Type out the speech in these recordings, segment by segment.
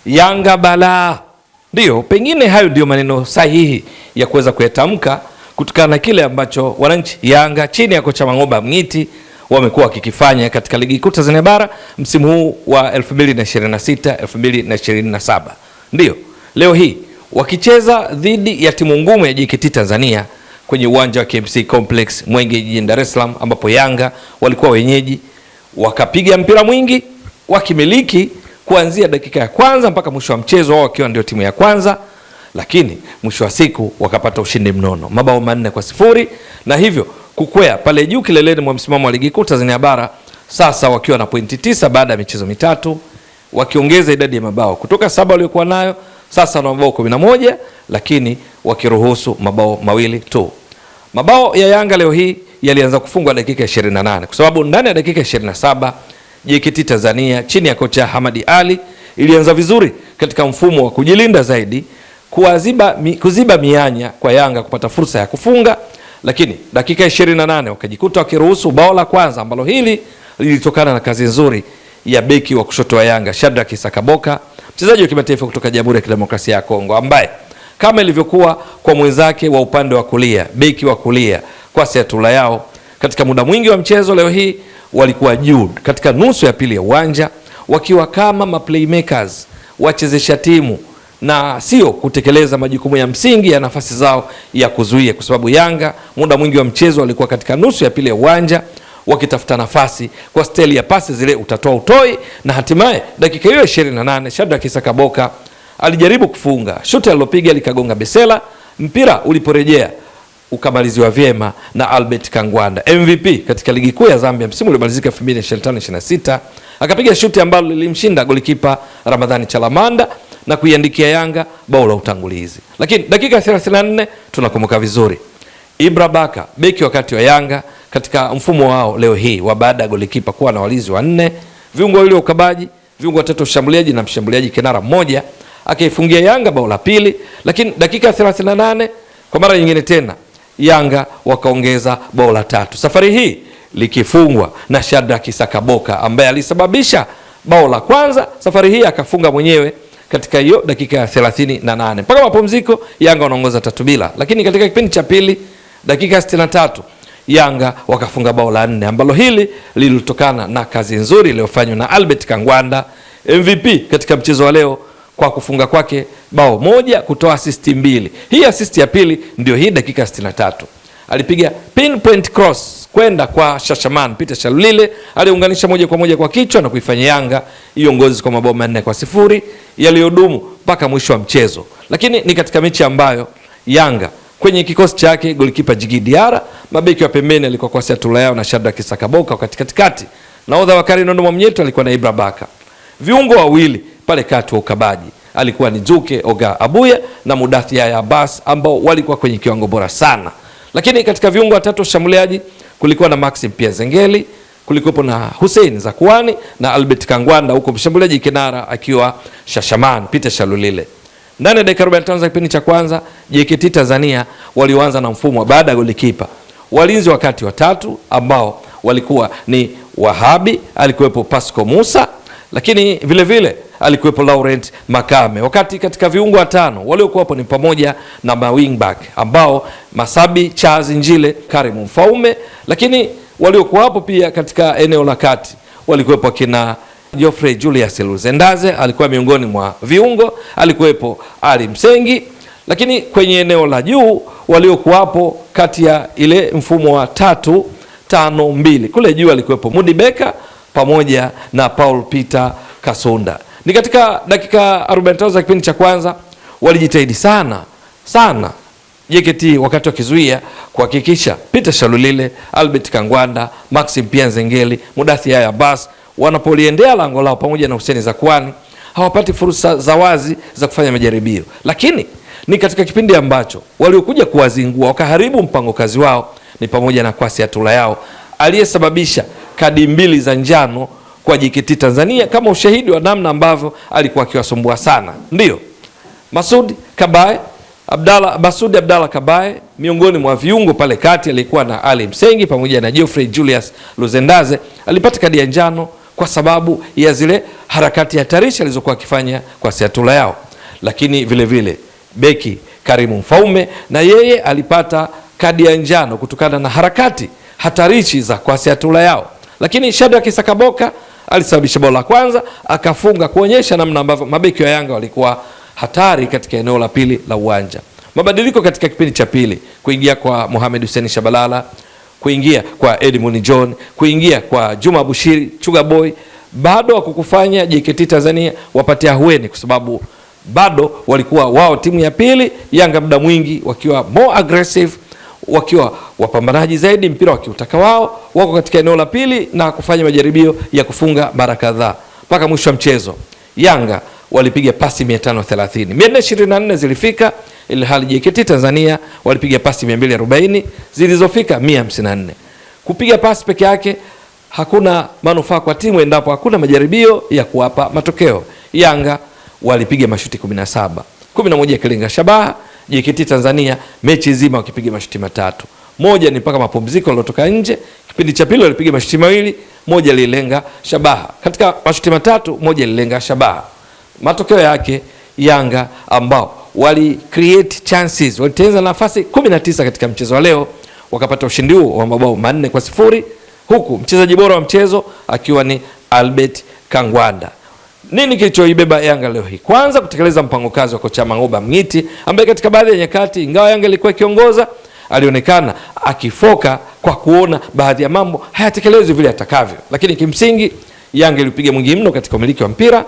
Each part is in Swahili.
Yanga balaa. Ndio, pengine hayo ndio maneno sahihi ya kuweza kuyatamka kutokana na kile ambacho wananchi Yanga chini ya kocha Mang'oba Mngiti wamekuwa wakikifanya katika ligi kuu Tanzania bara msimu huu wa 2026 2027. Ndio, leo hii wakicheza dhidi ya timu ngumu ya JKT Tanzania kwenye uwanja wa KMC Complex Mwenge jijini Dar es Salaam, ambapo Yanga walikuwa wenyeji, wakapiga mpira mwingi wakimiliki kuanzia dakika ya kwanza mpaka mwisho wa mchezo, wao wakiwa ndio timu ya kwanza, lakini mwisho wa siku wakapata ushindi mnono mabao 4-0, na hivyo kukwea pale juu kileleni mwa msimamo wa ligi kuu Tanzania bara, sasa wakiwa na pointi 9 baada ya michezo mitatu, wakiongeza idadi ya mabao kutoka 7 waliokuwa nayo, sasa na mabao 11, lakini wakiruhusu mabao 2 tu. Mabao ya Yanga leo hii yalianza kufungwa dakika 28 kwa sababu ndani ya dakika 27 JKT Tanzania chini ya kocha Hamadi Ali ilianza vizuri katika mfumo wa kujilinda zaidi, kuziba mianya kwa Yanga kupata fursa ya kufunga, lakini dakika 28 wakajikuta wakiruhusu bao la kwanza, ambalo hili lilitokana na kazi nzuri ya beki wa kushoto wa Yanga Shadrack Isakaboka, mchezaji wa kimataifa kutoka Jamhuri ya Kidemokrasia ya Kongo, ambaye kama ilivyokuwa kwa mwenzake wa upande wa kulia, beki wa kulia Kwasi Atulayao, katika muda mwingi wa mchezo leo hii walikuwa juu katika nusu ya pili ya uwanja, wakiwa kama maplaymakers, wachezesha timu na sio kutekeleza majukumu ya msingi ya nafasi zao ya kuzuia, kwa sababu Yanga muda mwingi wa mchezo walikuwa katika nusu ya pili ya uwanja wakitafuta nafasi kwa steli ya pasi zile utatoa utoi, na hatimaye dakika hiyo 28 Shadrack Isakaboka alijaribu kufunga, shuti alilopiga likagonga besela, mpira uliporejea ukamaliziwa vyema na Albert Kangwanda, MVP katika ligi kuu ya Zambia msimu uliomalizika 2025-26, akapiga shuti ambalo lilimshinda golikipa Ramadhani Chalamanda na kuiandikia Yanga bao la utangulizi. Lakini dakika 34 tunakumbuka vizuri, Ibra Baka, beki wakati wa Yanga katika mfumo wao leo hii wa baada ya golikipa kuwa na walinzi 4, viungo wawili wa ukabaji, viungo 3 ushambuliaji na mshambuliaji kinara mmoja, akaifungia Yanga bao la pili. Lakini dakika 38 kwa mara nyingine tena Yanga wakaongeza bao la 3, safari hii likifungwa na Shadrack Isakaboka ambaye alisababisha bao la kwanza. Safari hii akafunga mwenyewe katika hiyo dakika ya 38. Mpaka mapumziko Yanga wanaongoza 3-0, lakini katika kipindi cha pili dakika 63 Yanga wakafunga bao la 4, ambalo hili lilitokana na kazi nzuri iliyofanywa na Albert Kangwanda, MVP katika mchezo wa leo, kwa kufunga kwake bao 1, kutoa assist 2. Hii assist ya pili ndio hii dakika 63. Alipiga pinpoint cross kwenda kwa Shashaman Peter Shalulile, aliunganisha moja kwa moja kwa kichwa na kuifanya Yanga iongozi kwa mabao 4-0 yaliyodumu mpaka mwisho wa mchezo. Lakini ni katika mechi ambayo Yanga kwenye kikosi chake golikipa Jigi Diara, mabeki wa pembeni alikuwa Kwasi Atulayao na Shadrack Isakaboka, wakati katikati nahodha wa Kari Nondo Mwamnyeto alikuwa na Ibra Baka, viungo wawili pale kati wa ukabaji alikuwa ni Juke Oga Abuya na Mudathi Yaya Abbas, ambao walikuwa kwenye kiwango bora sana. Lakini katika viungo 3 shambuliaji kulikuwa na Maxim Pia Zengeli, kulikuwa na Hussein Zakuani na Albert Kangwanda, huko mshambuliaji kinara akiwa Shashaman Peter Shalulile. Ndani ya dakika 45 za kipindi cha kwanza JKT Tanzania walioanza na mfumo baada ya golikipa, walinzi wakati watatu ambao walikuwa ni Wahabi, alikuwepo Pasco Musa, lakini vile vile alikuwepo Laurent Makame, wakati katika viungo 5 waliokuwa hapo ni pamoja na mawingback ambao Masabi Charles Njile, Karim Mfaume, lakini waliokuwa hapo pia katika eneo la kati walikuwepo kina Geoffrey Julius Luzendaze, alikuwa miongoni mwa viungo, alikuwepo Ali Msengi, lakini kwenye eneo la juu waliokuwa hapo kati ya ile mfumo wa 3-5-2 kule juu alikuwepo Mudi Beka pamoja na Paul Peter Kasunda. Ni katika dakika 45 za kipindi cha kwanza walijitahidi sana JKT wakati wakizuia kuhakikisha Peter Shalulile, Albert Kangwanda, Maxim Pia Nzengeli, Mudathi Yaya Abbas wanapoliendea lango lao pamoja na Hussein Zakwani hawapati fursa za wazi za kufanya majaribio. Lakini ni katika kipindi ambacho waliokuja kuwazingua wakaharibu mpango kazi wao ni pamoja na Kwasi Atulayao aliyesababisha kadi 2 za njano kwa JKT Tanzania kama ushahidi wa namna ambavyo alikuwa akiwasumbua sana. Ndio Masudi Abdalla Kabaye miongoni mwa viungo pale kati alikuwa na Ali Msengi pamoja na Geoffrey Julius Luzendaze alipata kadi ya njano kwa sababu ya zile harakati hatarishi alizokuwa akifanya kwa Seattle yao. Lakini vile vile beki Karimu Mfaume na yeye alipata kadi ya njano kutokana na harakati hatarishi za kwa Seattle yao. Lakini Shadrack Sakaboka alisababisha bao la kwanza, akafunga kuonyesha namna ambavyo mabeki wa Yanga walikuwa hatari katika eneo la pili la uwanja. Mabadiliko katika kipindi cha pili, kuingia kwa Mohamed Hussein Shabalala, kuingia kwa Edmund John, kuingia kwa Juma Bushiri Chuga Boy, bado wakukufanya JKT Tanzania wapatia hueni, kwa sababu bado walikuwa wao timu ya pili, Yanga muda mwingi wakiwa more aggressive, wakiwa wapambanaji zaidi, mpira wakiutaka wao, wako katika eneo la pili na kufanya majaribio ya kufunga mara kadhaa. Mpaka mwisho wa mchezo Yanga walipiga pasi 530, 424 zilifika, ili hali JKT Tanzania walipiga pasi 240 zilizofika 154. Kupiga pasi peke yake hakuna manufaa kwa timu endapo hakuna majaribio ya kuwapa matokeo. Yanga walipiga mashuti 17, 11 yakilenga shabaha. JKT Tanzania mechi nzima wakipiga mashuti 3. Moja ni mpaka mapumziko waliotoka nje. Kipindi cha pili walipiga mashuti 2, moja lilenga shabaha. Katika mashuti 3, moja lilenga shabaha. Matokeo yake Yanga ambao wali create chances, walitengeneza nafasi 19 katika mchezo wa leo, wakapata ushindi huo wa mabao 4-0, huku mchezaji bora wa mchezo akiwa ni Albert Kangwanda. Nini kilichoibeba Yanga leo hii? Kwanza kutekeleza mpango kazi wa kocha Mangoba Mngiti, ambaye katika baadhi ya nyakati, ingawa Yanga ilikuwa ikiongoza, alionekana akifoka kwa kuona baadhi ya mambo hayatekelezwi vile atakavyo. Lakini kimsingi Yanga ilipiga mwingi mno katika umiliki wa mpira,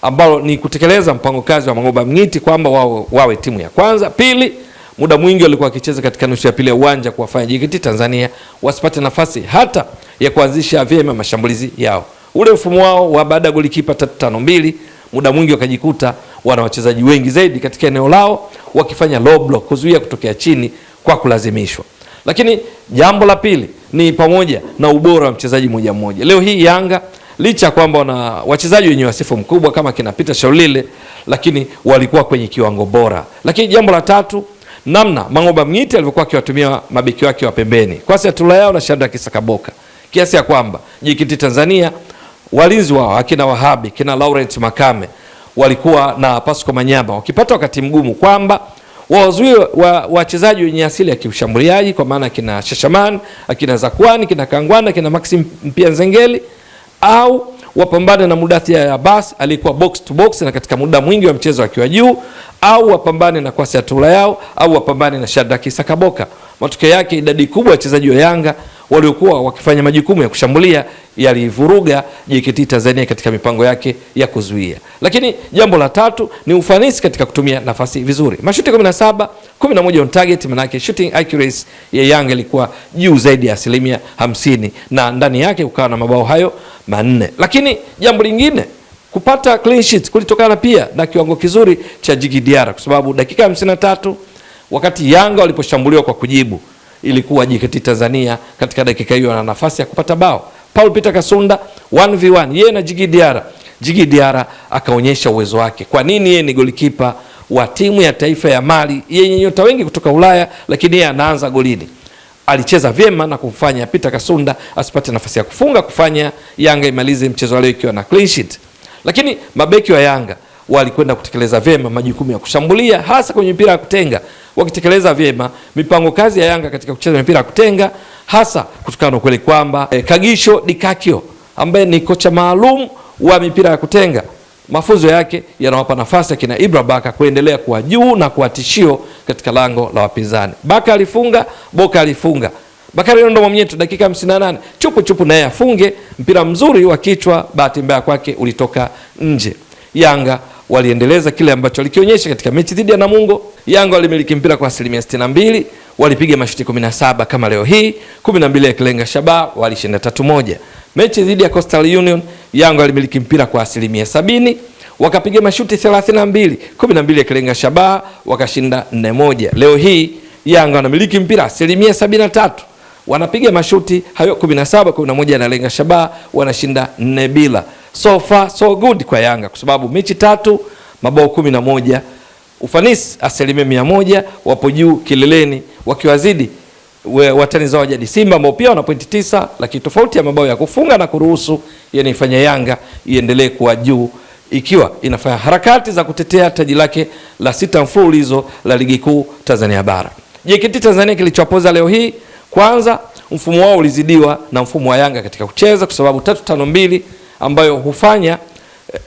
ambao ni kutekeleza mpango kazi wa Mangoba Mngiti kwamba wawe timu ya kwanza. Pili, muda mwingi walikuwa wakicheza katika nusu ya pili ya uwanja kuwafanya JKT Tanzania wasipate nafasi hata ya kuanzisha vyema mashambulizi yao. Ule mfumo wao wa baada ya golikipa 3-5-2, muda mwingi wakajikuta wana wachezaji wengi zaidi katika eneo lao wakifanya low block, kuzuia kutokea chini kwa kulazimishwa. Lakini jambo la pili ni pamoja na ubora wa mchezaji mmoja mmoja. Leo hii Yanga licha kwamba wana wachezaji wenye wasifu mkubwa kama kina Peter Shaulile, lakini walikuwa kwenye kiwango bora. Lakini jambo la tatu, namna Mangoba Mngiti alivyokuwa akiwatumia mabeki wake wa pembeni kwa Seattle yao na Shadrack Sakaboka, kiasi ya kwamba JKT Tanzania walinzi wao akina Wahabi, kina Laurent Makame walikuwa na Pasco Manyama wakipata wakati mgumu kwamba wazuie wachezaji wenye asili ya kiushambuliaji, kwa maana kina Shashaman, akina Zakwani, kina Kangwanda, kina Maxim Mpia Nzengeli, au wapambane na Mudathia Abbas alikuwa box to box na katika muda mwingi wa mchezo akiwa juu, au wapambane na Kwasi Atula yao, au wapambane na Shadrack Sakaboka. Matokeo yake idadi kubwa ya wachezaji wa Yanga waliokuwa wakifanya majukumu ya kushambulia yalivuruga JKT Tanzania katika mipango yake ya kuzuia. Lakini jambo la tatu ni ufanisi katika kutumia nafasi vizuri. Mashuti 17, 11 on target, manake shooting accuracy ya Yanga ilikuwa juu zaidi ya 50% na ndani yake ukawa na mabao hayo 4. Lakini jambo lingine, kupata clean sheet kulitokana pia na kiwango kizuri cha Djigui Diarra, kwa sababu dakika 53 wakati Yanga waliposhambuliwa kwa kujibu, ilikuwa JKT Tanzania katika dakika hiyo na nafasi ya kupata bao. Paul Peter Kasunda 1v1 yeye na Djigui Diarra. Djigui Diarra akaonyesha uwezo wake. Kwa nini yeye ni golikipa wa timu ya taifa ya Mali yenye nyota wengi kutoka Ulaya, lakini yeye anaanza golini. Alicheza vyema na kumfanya Peter Kasunda asipate nafasi ya kufunga, kufanya Yanga imalize mchezo wa leo ikiwa na clean sheet. Lakini mabeki wa Yanga walikwenda kutekeleza vyema majukumu ya kushambulia, hasa kwenye mpira ya kutenga, wakitekeleza vyema mipango kazi ya Yanga katika kucheza mpira ya kutenga, hasa kutokana na ukweli kwamba Kagisho Dikakio ambaye ni kocha maalum wa mipira ya kutenga, mafunzo yake yanawapa nafasi kina Ibra Baka kuendelea kuwa juu na kuwa tishio katika lango la wapinzani. Baka alifunga, Boka alifunga. Bakari Nondo Mwamnyeto dakika 58 chupu naye afunge mpira mzuri wa kichwa, bahati mbaya kwake ulitoka nje. Yanga waliendeleza kile ambacho walikionyesha katika mechi dhidi ya Namungo. Yanga walimiliki mpira kwa 62%, walipiga mashuti 17 kama leo hii, 12 yakilenga shabaha, walishinda 3-1. Mechi dhidi ya Coastal Union Yanga walimiliki mpira kwa 70%, wakapiga mashuti 32, 12 yakilenga shabaha, wakashinda 4-1. Leo hii Yanga wanamiliki mpira 73%, wanapiga mashuti hayo 17, 11 yanalenga shabaha, wanashinda 4-0. So far so good kwa Yanga, kwa sababu mechi 3, mabao 11, ufanisi 100%, wapo juu kileleni wakiwazidi watani zao jadi Simba ambao pia wana pointi 9, lakini tofauti ya mabao ya kufunga na kuruhusu yanaifanya Yanga iendelee kuwa juu, ikiwa inafanya harakati za kutetea taji lake la 6 mfululizo la ligi kuu Tanzania bara. JKT Tanzania kilichopoza leo hii, kwanza mfumo wao ulizidiwa na mfumo wa Yanga katika kucheza, kwa sababu 3-5-2 ambayo hufanya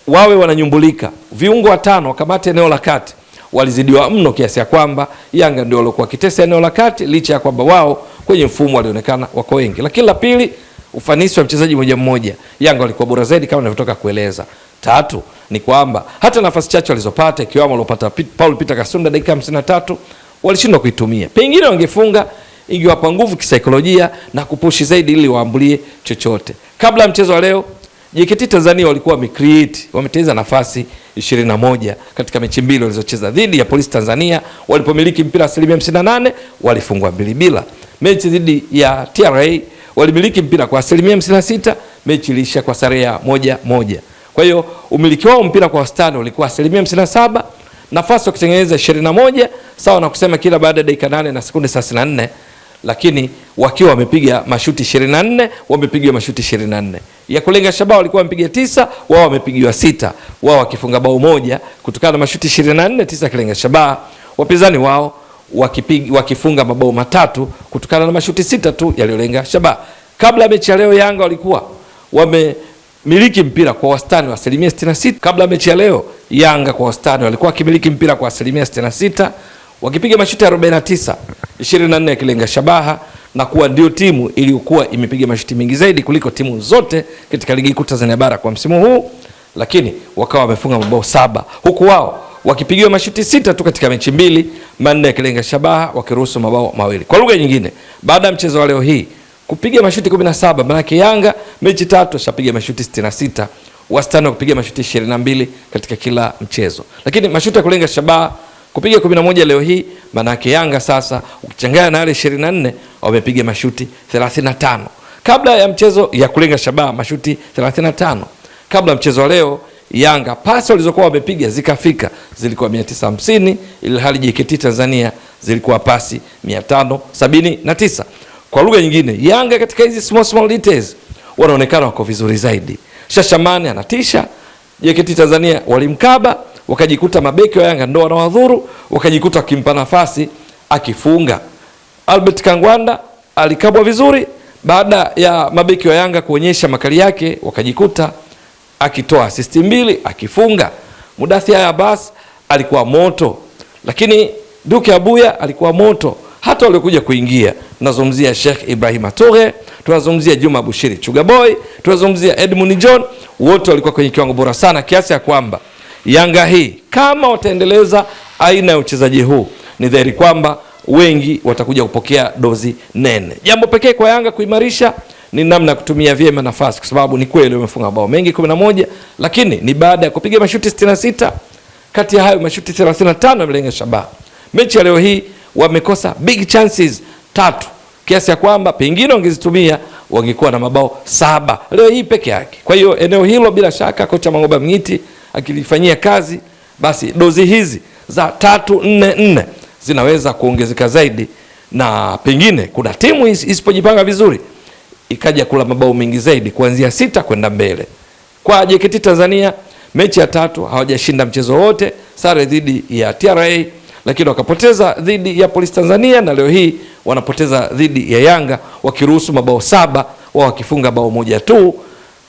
wawe wananyumbulika. Viungo watano wakamata eneo la kati walizidiwa mno, kiasi ya kwamba Yanga ndio walikuwa kitesa eneo la kati, licha ya kwamba wao kwenye mfumo walionekana wako wengi. Lakini la pili, ufanisi wa mchezaji mmoja mmoja, Yanga walikuwa bora zaidi kama nilivyotoka kueleza. Tatu ni kwamba hata nafasi chache walizopata, ikiwamo walopata Paul Peter Kasunda dakika 53, walishindwa kuitumia. Pengine wangefunga, ingewapa nguvu kisaikolojia na kupushi zaidi ili waambulie chochote. Kabla ya mchezo wa leo, JKT Tanzania walikuwa wametengeneza nafasi 21 katika mechi mbili walizocheza. Dhidi ya Polisi Tanzania walipomiliki mpira 58%, walifungwa 2-0. Mechi dhidi ya TRA walimiliki mpira kwa 56%, mechi iliisha kwa sare ya 1-1. Kwa hiyo umiliki wao mpira kwa wastani ulikuwa 57%, nafasi wakitengeneza 21, sawa na kusema kila baada ya dakika 8 na sekunde 34, lakini wakiwa wamepiga mashuti 24, wamepiga mashuti 24. Ya kulenga shabaha walikuwa wamepiga 9, wao wamepigiwa 6. Wao wakifunga bao moja kutokana na mashuti 24, 9 kilenga shabaha. Wapinzani wao wakifunga mabao matatu kutokana na mashuti 6 tu yaliolenga shabaha. Kabla ya mechi ya leo, Yanga walikuwa wamemiliki mpira kwa wastani wa 66%. Kabla ya mechi ya leo, Yanga kwa wastani walikuwa wakimiliki mpira kwa 66%, wakipiga mashuti 49, 24 kilenga shabaha, na kuwa ndio timu iliyokuwa imepiga mashuti mengi zaidi kuliko timu zote katika ligi kuu Tanzania bara kwa msimu huu, lakini wakawa wamefunga mabao 7, huku wao wakipigiwa mashuti 6 tu katika mechi mbili, 4 kilenga shabaha, wakiruhusu mabao 2. Kwa lugha nyingine, baada ya mchezo wa leo hii kupiga mashuti 17, maana Yanga mechi 3 shapiga mashuti 66, wastani wa kupiga mashuti 22 katika kila mchezo. Lakini mashuti ya kulenga shabaha kupiga 11 leo hii, maana Yanga sasa ukichanganya na wale 24 wamepiga mashuti 35. Kabla ya mchezo ya kulenga shabaha mashuti 35. Kabla mchezo wa leo, Yanga pasi walizokuwa wamepiga zikafika zilikuwa 950, ili hali JKT Tanzania zilikuwa pasi 579. Kwa lugha nyingine, Yanga katika hizi small details wanaonekana wako vizuri zaidi. Shashamani anatisha, JKT Tanzania walimkaba, wakajikuta mabeki wa Yanga ndo wanawadhuru, wakajikuta wakimpa nafasi akifunga. Albert Kangwanda alikabwa vizuri, baada ya mabeki wa Yanga kuonyesha makali yake, wakajikuta akitoa assist 2 akifunga. Mudathir Abbas alikuwa moto, lakini Duke Abuya alikuwa moto. Hata waliokuja kuingia, tunazungumzia Sheikh Ibrahim Toure, tunazungumzia Juma Bushiri Chugaboy, tunazungumzia Edmund John, wote walikuwa kwenye kiwango bora sana, kiasi ya kwamba Yanga hii kama wataendeleza aina ya uchezaji huu, ni dhahiri kwamba wengi watakuja kupokea dozi nene. Jambo pekee kwa Yanga kuimarisha ni namna kutumia vyema nafasi, kwa sababu ni kweli wamefunga mabao mengi 11, lakini ni baada ya kupiga mashuti 66, kati ya hayo mashuti 35 yamelenga shabaha. Mechi ya leo hii wamekosa big chances 3, kiasi ya kwamba pengine wangezitumia wangekuwa na mabao 7 leo hii peke yake. Kwa hiyo eneo hilo bila shaka kocha Mangoba Mngiti akilifanyia kazi, basi dozi hizi za 3-4-4 zinaweza kuongezeka zaidi, na pengine kuna timu isipojipanga vizuri ikaja kula mabao mengi zaidi kuanzia 6 kwenda mbele. Kwa JKT Tanzania, mechi ya 3 hawajashinda mchezo wote, sare dhidi ya TRA, lakini wakapoteza dhidi ya Polisi Tanzania, na leo hii wanapoteza dhidi ya Yanga wakiruhusu mabao 7, wao wakifunga bao 1 tu.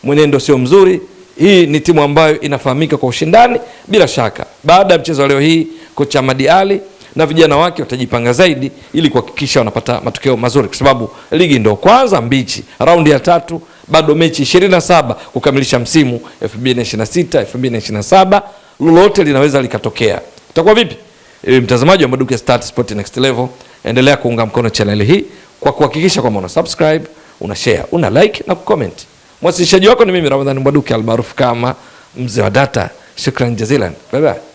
Mwenendo sio mzuri. Hii ni timu ambayo inafahamika kwa ushindani. Bila shaka baada ya mchezo leo hii, kocha Ahmad Ali na vijana wake watajipanga zaidi ili kuhakikisha wanapata matokeo mazuri, kwa sababu ligi ndio kwanza mbichi, raundi ya 3, bado mechi 27 kukamilisha msimu 2026 2027. Lolote linaweza likatokea. Itakuwa vipi? Mtazamaji wa Mbwaduke Stats Sport Next Level, endelea kuunga mkono channel hii kwa kuhakikisha kwamba una subscribe, una share, una like na kucomment. Mwasilishaji wako ni mimi Ramadhani Mbwaduke almaarufu kama Mzee wa Data. Shukran jazilan. Bye bye.